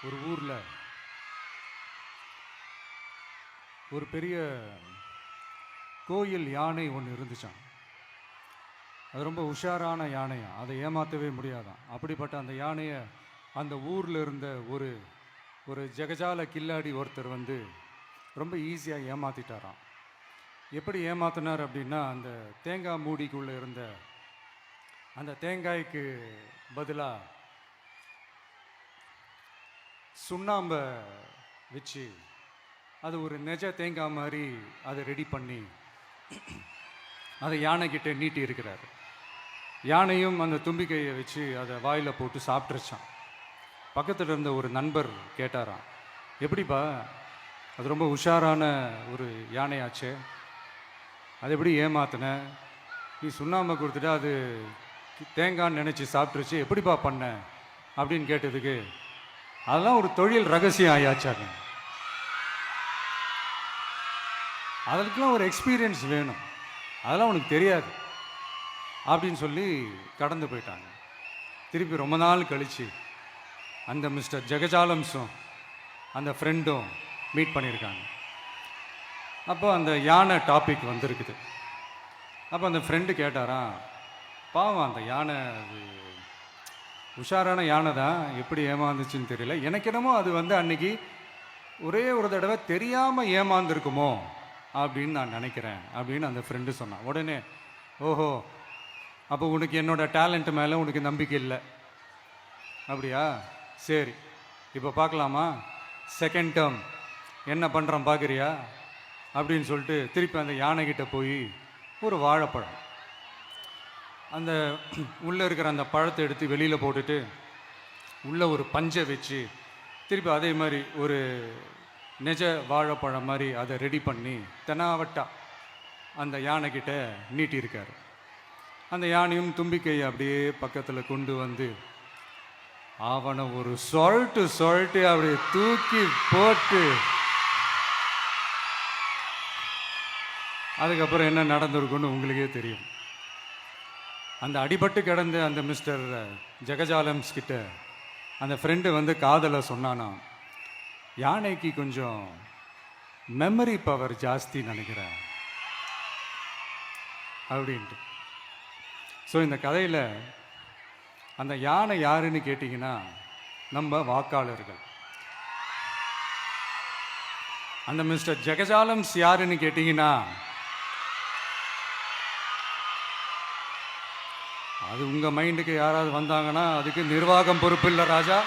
ஒரு ஊரில் ஒரு பெரிய கோயில் யானை ஒன்று இருந்துச்சான். அது ரொம்ப உஷாரான யானையாம், அதை ஏமாற்றவே முடியாதான். அப்படிப்பட்ட அந்த யானையை அந்த ஊரில் இருந்த ஒரு ஒரு ஜெகஜால கில்லாடி ஒருத்தர் வந்து ரொம்ப ஈஸியாக ஏமாற்றிட்டாராம். எப்படி ஏமாத்தினார் அப்படின்னா, அந்த தேங்காய் மூடிக்குள்ளே இருந்த அந்த தேங்காய்க்கு பதிலாக சுண்ணாம்பை வச்சு அது ஒரு நெஜ தேங்காய் மாதிரி அதை ரெடி பண்ணி அதை யானைக்கிட்ட நீட்டி இருக்கிறார். யானையும் அந்த தும்பிக்கையை வச்சு அதை வாயில் போட்டு சாப்பிட்ருச்சான். பக்கத்தில் இருந்த ஒரு நண்பர் கேட்டாராம், எப்படிப்பா, அது ரொம்ப உஷாரான ஒரு யானையாச்சே, அது எப்படி ஏமாத்தின? நீ சுண்ணாம்பை கொடுத்துட்டா அது தேங்காய்ன்னு நினச்சி சாப்பிட்ருச்சு, எப்படிப்பா பண்ண அப்படின்னு கேட்டதுக்கு, அதெல்லாம் ஒரு தொழில் ரகசியம் ஆயாச்சாங்க, அதற்கெல்லாம் ஒரு எக்ஸ்பீரியன்ஸ் வேணும், அதெல்லாம் உனக்கு தெரியாது அப்படின்னு சொல்லி கடந்து போயிட்டாங்க. திருப்பி ரொம்ப நாள் கழித்து அந்த மிஸ்டர் ஜெகஜாலம்ஸும் அந்த ஃப்ரெண்டும் மீட் பண்ணியிருக்காங்க. அப்போ அந்த யானை டாபிக் வந்திருக்குது. அப்போ அந்த ஃப்ரெண்டு கேட்டாராம், பாவம் அந்த யானை அது உஷாரான யானை தான், எப்படி ஏமாந்துச்சுன்னு தெரியல, எனக்கு என்னமோ அது வந்து அன்னைக்கு ஒரே ஒரு தடவை தெரியாமல் ஏமாந்துருக்குமோ அப்படின்னு நான் நினைக்கிறேன் அப்படின்னு அந்த ஃப்ரெண்டு சொன்னான். உடனே, ஓஹோ, அப்போ உனக்கு என்னோட டேலண்ட் மேலே உனக்கு நம்பிக்கை இல்லை அப்படியா, சரி இப்போ பார்க்கலாமா, செகண்ட் டேர்ம் என்ன பண்ணுறோம் பார்க்குறியா அப்படின்னு சொல்லிட்டு திருப்பி அந்த யானைக்கிட்ட போய் ஒரு வாழைப்பழம், அந்த உள்ளே இருக்கிற அந்த பழத்தை எடுத்து வெளியில் போட்டுட்டு உள்ளே ஒரு பஞ்சை வச்சு திருப்பி அதே மாதிரி ஒரு நெஜ வாழைப்பழம் மாதிரி அதை ரெடி பண்ணி தெனாவட்டா அந்த யானைக்கிட்ட நீட்டியிருக்காரு. அந்த யானையும் தும்பிக்கையை அப்படியே பக்கத்தில் கொண்டு வந்து அவனை ஒரு சொல்லிட்டு அப்படியே தூக்கி போட்டு, அதுக்கப்புறம் என்ன நடந்திருக்குன்னு உங்களுக்கே தெரியும். அந்த அடிபட்டு கிடந்த அந்த மிஸ்டர் ஜெகஜாலம்ஸ் கிட்ட அந்த ஃப்ரெண்டு வந்து காதலை சொன்னானா, யானைக்கு கொஞ்சம் மெமரி பவர் ஜாஸ்தி நினைக்கிறேன் அப்படின்ட்டு. ஸோ இந்த கதையில் அந்த யானை யாருன்னு கேட்டிங்கன்னா நம்ம வாக்காளர்கள். அந்த மிஸ்டர் ஜெகஜாலம்ஸ் யாருன்னு கேட்டிங்கன்னா அது உங்கள் மைண்டுக்கு யாராவது வந்தாங்கன்னா அதுக்கு நிர்வாகம் பொறுப்பு இல்லை ராஜா.